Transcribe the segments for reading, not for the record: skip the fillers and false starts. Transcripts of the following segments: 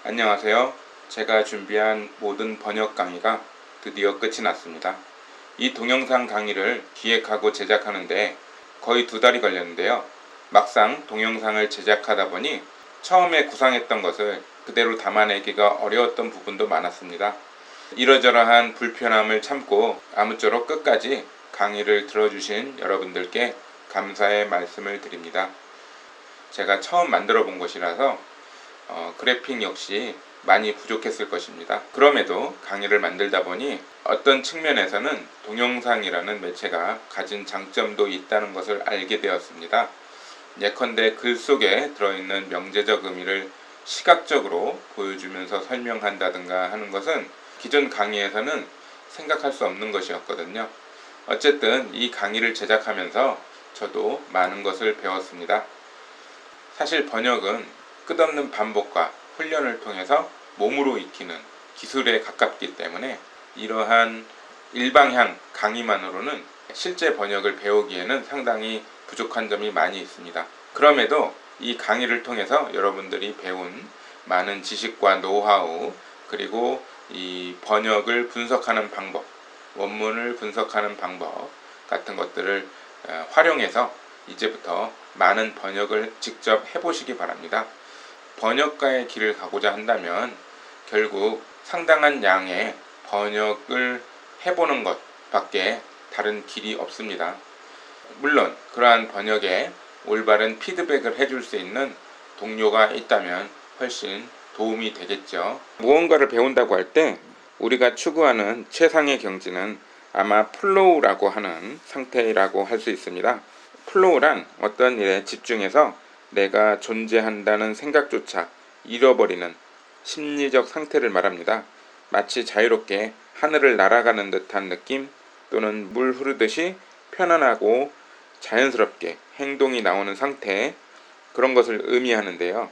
안녕하세요. 제가 준비한 모든 번역 강의가 드디어 끝이 났습니다. 이 동영상 강의를 기획하고 제작하는데 거의 2달이 걸렸는데요. 막상 동영상을 제작하다 보니 처음에 구상했던 것을 그대로 담아내기가 어려웠던 부분도 많았습니다. 이러저러한 불편함을 참고 아무쪼록 끝까지 강의를 들어주신 여러분들께 감사의 말씀을 드립니다. 제가 처음 만들어 본 것이라서 그래픽 역시 많이 부족했을 것입니다. 그럼에도 강의를 만들다 보니 어떤 측면에서는 동영상이라는 매체가 가진 장점도 있다는 것을 알게 되었습니다. 예컨대 글 속에 들어있는 명제적 의미를 시각적으로 보여주면서 설명한다든가 하는 것은 기존 강의에서는 생각할 수 없는 것이었거든요. 어쨌든 이 강의를 제작하면서 저도 많은 것을 배웠습니다. 사실 번역은 끝없는 반복과 훈련을 통해서 몸으로 익히는 기술에 가깝기 때문에 이러한 일방향 강의만으로는 실제 번역을 배우기에는 상당히 부족한 점이 많이 있습니다. 그럼에도 이 강의를 통해서 여러분들이 배운 많은 지식과 노하우, 그리고 이 번역을 분석하는 방법, 원문을 분석하는 방법 같은 것들을 활용해서 이제부터 많은 번역을 직접 해보시기 바랍니다. 번역가의 길을 가고자 한다면 결국 상당한 양의 번역을 해보는 것 밖에 다른 길이 없습니다. 물론 그러한 번역에 올바른 피드백을 해줄 수 있는 동료가 있다면 훨씬 도움이 되겠죠. 무언가를 배운다고 할 때 우리가 추구하는 최상의 경지는 아마 플로우라고 하는 상태라고 할 수 있습니다. 플로우란 어떤 일에 집중해서 내가 존재한다는 생각조차 잃어버리는 심리적 상태를 말합니다. 마치 자유롭게 하늘을 날아가는 듯한 느낌, 또는 물 흐르듯이 편안하고 자연스럽게 행동이 나오는 상태, 그런 것을 의미하는데요.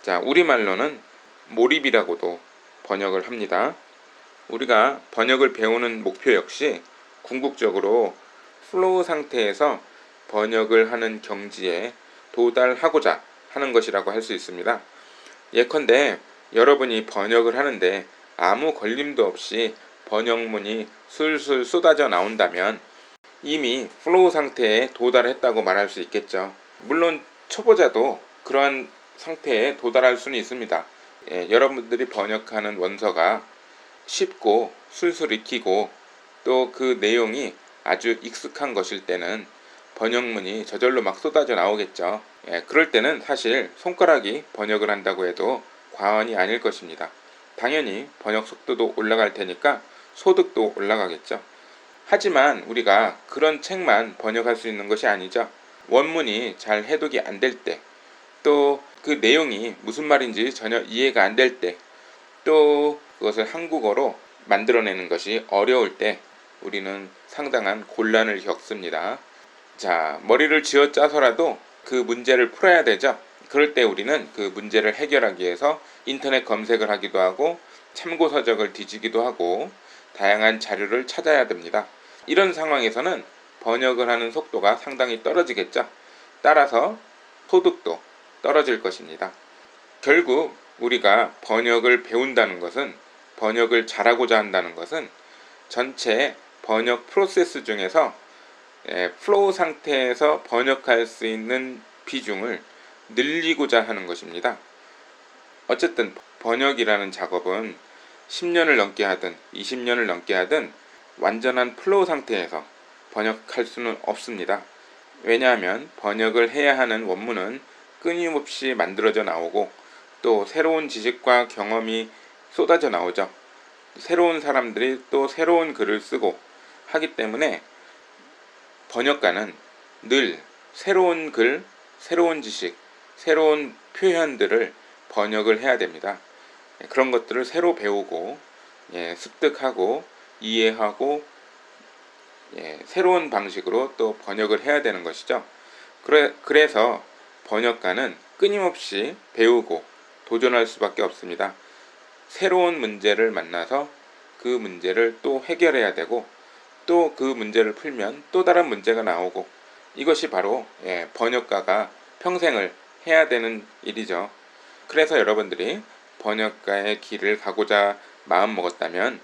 자, 우리말로는 몰입이라고도 번역을 합니다. 우리가 번역을 배우는 목표 역시 궁극적으로 플로우 상태에서 번역을 하는 경지에 도달하고자 하는 것이라고 할 수 있습니다. 예컨대 여러분이 번역을 하는데 아무 걸림도 없이 번역문이 술술 쏟아져 나온다면 이미 플로우 상태에 도달했다고 말할 수 있겠죠. 물론 초보자도 그러한 상태에 도달할 수는 있습니다. 여러분들이 번역하는 원서가 쉽고 술술 익히고 또 그 내용이 아주 익숙한 것일 때는 번역문이 저절로 막 쏟아져 나오겠죠. 그럴 때는 사실 손가락이 번역을 한다고 해도 과언이 아닐 것입니다. 당연히 번역 속도도 올라갈 테니까 소득도 올라가겠죠. 하지만 우리가 그런 책만 번역할 수 있는 것이 아니죠. 원문이 잘 해독이 안 될 때, 또 그 내용이 무슨 말인지 전혀 이해가 안 될 때, 또 그것을 한국어로 만들어내는 것이 어려울 때 우리는 상당한 곤란을 겪습니다. 자, 머리를 쥐어 짜서라도 그 문제를 풀어야 되죠. 그럴 때 우리는 그 문제를 해결하기 위해서 인터넷 검색을 하기도 하고 참고서적을 뒤지기도 하고 다양한 자료를 찾아야 됩니다. 이런 상황에서는 번역을 하는 속도가 상당히 떨어지겠죠. 따라서 소득도 떨어질 것입니다. 결국 우리가 번역을 배운다는 것은, 번역을 잘하고자 한다는 것은 전체 번역 프로세스 중에서 플로우 상태에서 번역할 수 있는 비중을 늘리고자 하는 것입니다. 어쨌든 번역이라는 작업은 10년을 넘게 하든 20년을 넘게 하든 완전한 플로우 상태에서 번역할 수는 없습니다. 왜냐하면 번역을 해야 하는 원문은 끊임없이 만들어져 나오고 또 새로운 지식과 경험이 쏟아져 나오죠. 새로운 사람들이 또 새로운 글을 쓰고 하기 때문에 번역가는 늘 새로운 글, 새로운 지식, 새로운 표현들을 번역을 해야 됩니다. 그런 것들을 새로 배우고 습득하고 이해하고 새로운 방식으로 또 번역을 해야 되는 것이죠. 그래서 번역가는 끊임없이 배우고 도전할 수밖에 없습니다. 새로운 문제를 만나서 그 문제를 또 해결해야 되고 또 그 문제를 풀면 또 다른 문제가 나오고, 이것이 바로 번역가가 평생을 해야 되는 일이죠. 그래서 여러분들이 번역가의 길을 가고자 마음먹었다면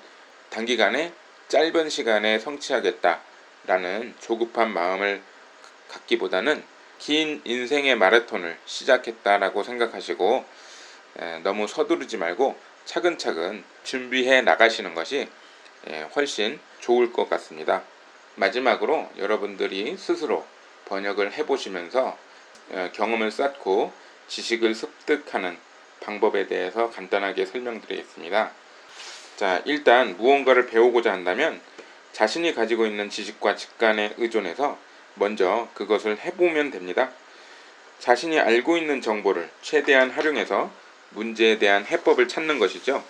단기간에 짧은 시간에 성취하겠다라는 조급한 마음을 갖기보다는 긴 인생의 마라톤을 시작했다라고 생각하시고 너무 서두르지 말고 차근차근 준비해 나가시는 것이 훨씬 좋을 것 같습니다. 마지막으로 여러분들이 스스로 번역을 해보시면서 경험을 쌓고 지식을 습득하는 방법에 대해서 간단하게 설명드리겠습니다. 자, 일단 무언가를 배우고자 한다면 자신이 가지고 있는 지식과 직관에 의존해서 먼저 그것을 해보면 됩니다. 자신이 알고 있는 정보를 최대한 활용해서 문제에 대한 해법을 찾는 것이죠.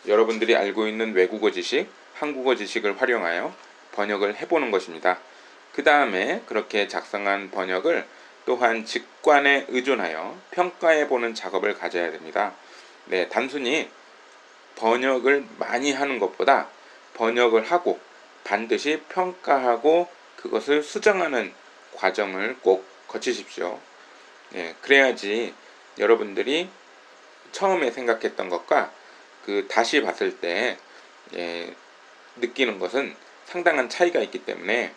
여러분들이 알고 있는 외국어 지식, 한국어 지식을 활용하여 번역을 해보는 것입니다. 그 다음에 그렇게 작성한 번역을 또한 직관에 의존하여 평가해보는 작업을 가져야 됩니다. 네, 단순히 번역을 많이 하는 것보다 번역을 하고 반드시 평가하고 그것을 수정하는 과정을 꼭 거치십시오. 그래야지 여러분들이 처음에 생각했던 것과 다시 봤을 때 느끼는 것은 상당한 차이가 있기 때문에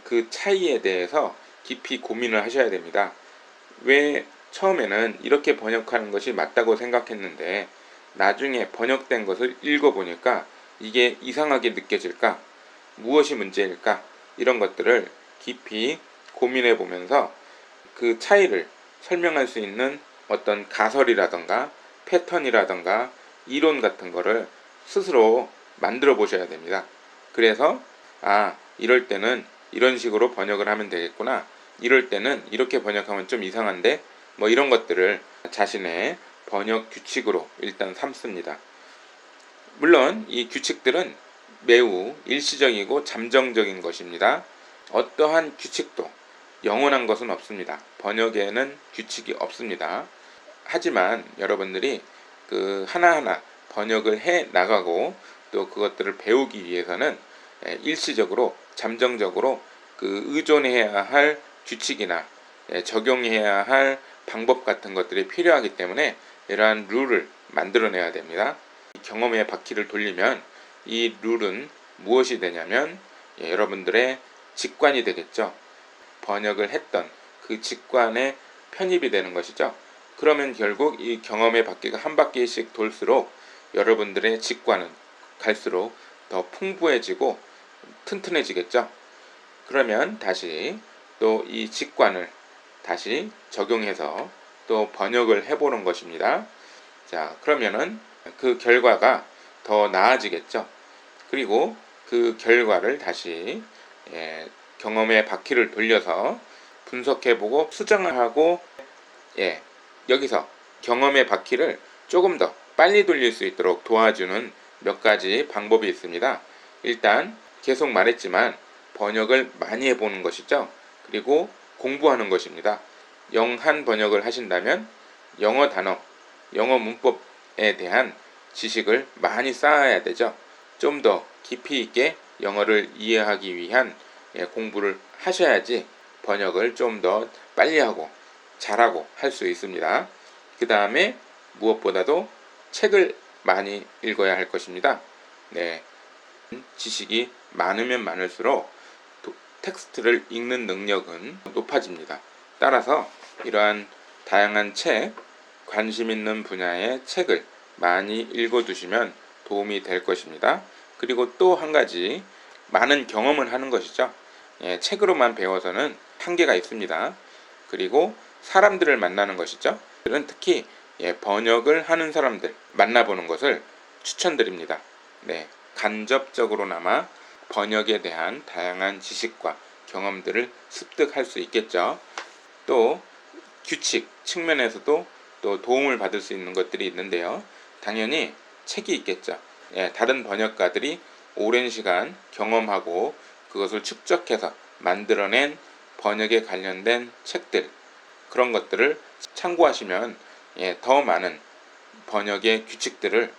그 차이에 대해서 깊이 고민을 하셔야 됩니다. 왜 처음에는 이렇게 번역하는 것이 맞다고 생각했는데 나중에 번역된 것을 읽어보니까 이게 이상하게 느껴질까? 무엇이 문제일까? 이런 것들을 깊이 고민해 보면서 그 차이를 설명할 수 있는 어떤 가설이라던가 패턴이라던가 이론 같은 거를 스스로 만들어 보셔야 됩니다. 그래서 이럴 때는 이런 식으로 번역을 하면 되겠구나, 이럴 때는 이렇게 번역하면 좀 이상한데, 뭐 이런 것들을 자신의 번역 규칙으로 일단 삼습니다. 물론 이 규칙들은 매우 일시적이고 잠정적인 것입니다. 어떠한 규칙도 영원한 것은 없습니다. 번역에는 규칙이 없습니다. 하지만 여러분들이 하나하나 번역을 해 나가고 또 그것들을 배우기 위해서는 일시적으로 잠정적으로 의존해야 할 규칙이나 적용해야 할 방법 같은 것들이 필요하기 때문에 이러한 룰을 만들어내야 됩니다. 경험의 바퀴를 돌리면 이 룰은 무엇이 되냐면 여러분들의 직관이 되겠죠. 번역을 했던 그 직관에 편입이 되는 것이죠. 그러면 결국 이 경험의 바퀴가 한 바퀴씩 돌수록 여러분들의 직관은 갈수록 더 풍부해지고 튼튼해지겠죠. 그러면 다시 또 이 직관을 다시 적용해서 또 번역을 해보는 것입니다. 자, 그러면은 그 결과가 더 나아지겠죠. 그리고 그 결과를 다시 경험의 바퀴를 돌려서 분석해보고 수정을 하고 여기서 경험의 바퀴를 조금 더 빨리 돌릴 수 있도록 도와주는 몇 가지 방법이 있습니다. 일단 계속 말했지만 번역을 많이 해보는 것이죠. 그리고 공부하는 것입니다. 영한 번역을 하신다면 영어 단어, 영어 문법에 대한 지식을 많이 쌓아야 되죠. 좀 더 깊이 있게 영어를 이해하기 위한 공부를 하셔야지 번역을 좀 더 빨리 하고 잘하고 할 수 있습니다. 그 다음에 무엇보다도 책을 많이 읽어야 할 것입니다. 지식이 많으면 많을수록 텍스트를 읽는 능력은 높아집니다. 따라서 이러한 다양한 책, 관심 있는 분야의 책을 많이 읽어두시면 도움이 될 것입니다. 그리고 또 한 가지, 많은 경험을 하는 것이죠. 책으로만 배워서는 한계가 있습니다. 그리고 사람들을 만나는 것이죠. 특히 번역을 하는 사람들 만나보는 것을 추천드립니다. 간접적으로나마 번역에 대한 다양한 지식과 경험들을 습득할 수 있겠죠. 또 규칙 측면에서도 또 도움을 받을 수 있는 것들이 있는데요. 당연히 책이 있겠죠. 다른 번역가들이 오랜 시간 경험하고 그것을 축적해서 만들어낸 번역에 관련된 책들, 그런 것들을 참고하시면 더 많은 번역의 규칙들을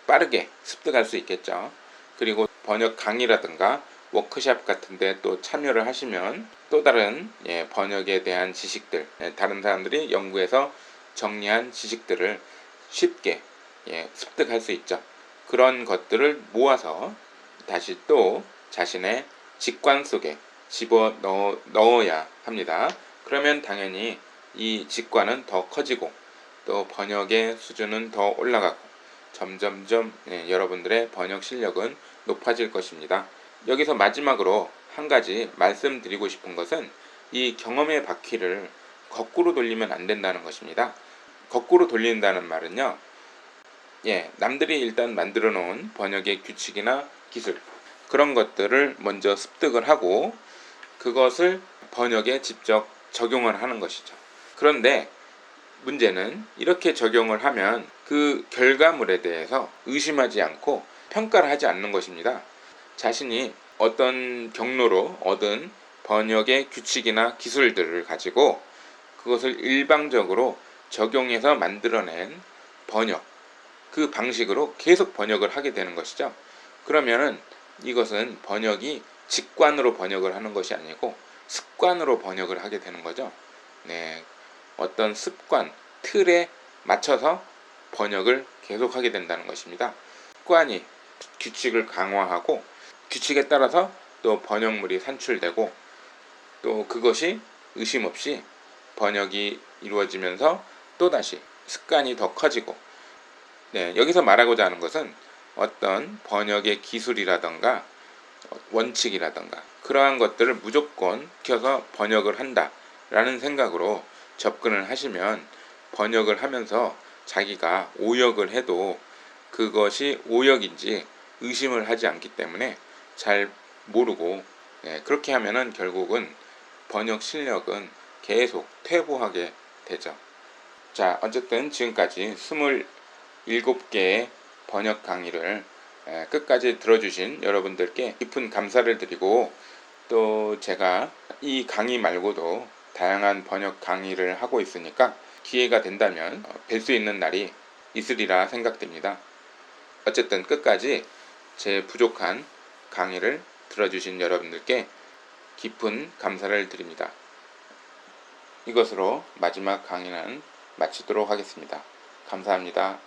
빠르게 습득할 수 있겠죠. 그리고 번역 강의라든가 워크샵 같은 데 또 참여를 하시면 또 다른 번역에 대한 지식들, 다른 사람들이 연구해서 정리한 지식들을 쉽게 습득할 수 있죠. 그런 것들을 모아서 다시 또 자신의 직관 속에 집어 넣어야 합니다. 그러면 당연히 이 직관은 더 커지고 또 번역의 수준은 더 올라가고 점점점 여러분들의 번역 실력은 높아질 것입니다. 여기서 마지막으로 한 가지 말씀드리고 싶은 것은 이 경험의 바퀴를 거꾸로 돌리면 안 된다는 것입니다. 거꾸로 돌린다는 말은요, 남들이 일단 만들어 놓은 번역의 규칙이나 기술, 그런 것들을 먼저 습득을 하고 그것을 번역에 직접 적용을 하는 것이죠. 그런데 문제는 이렇게 적용을 하면 그 결과물에 대해서 의심하지 않고 평가를 하지 않는 것입니다. 자신이 어떤 경로로 얻은 번역의 규칙이나 기술들을 가지고 그것을 일방적으로 적용해서 만들어낸 번역, 그 방식으로 계속 번역을 하게 되는 것이죠. 그러면은 이것은 번역이 직관으로 번역을 하는 것이 아니고 습관으로 번역을 하게 되는 거죠. 어떤 습관, 틀에 맞춰서 번역을 계속하게 된다는 것입니다. 습관이 규칙을 강화하고 규칙에 따라서 또 번역물이 산출되고 또 그것이 의심 없이 번역이 이루어지면서 또다시 습관이 더 커지고 여기서 말하고자 하는 것은 어떤 번역의 기술이라던가 원칙이라던가 그러한 것들을 무조건 지켜서 번역을 한다라는 생각으로 접근을 하시면 번역을 하면서 자기가 오역을 해도 그것이 오역인지 의심을 하지 않기 때문에 잘 모르고 그렇게 하면은 결국은 번역 실력은 계속 퇴보하게 되죠. 자, 어쨌든 지금까지 27개의 번역 강의를 끝까지 들어주신 여러분들께 깊은 감사를 드리고 또 제가 이 강의 말고도 다양한 번역 강의를 하고 있으니까 기회가 된다면 뵐 수 있는 날이 있으리라 생각됩니다. 어쨌든 끝까지 제 부족한 강의를 들어주신 여러분들께 깊은 감사를 드립니다. 이것으로 마지막 강의는 마치도록 하겠습니다. 감사합니다.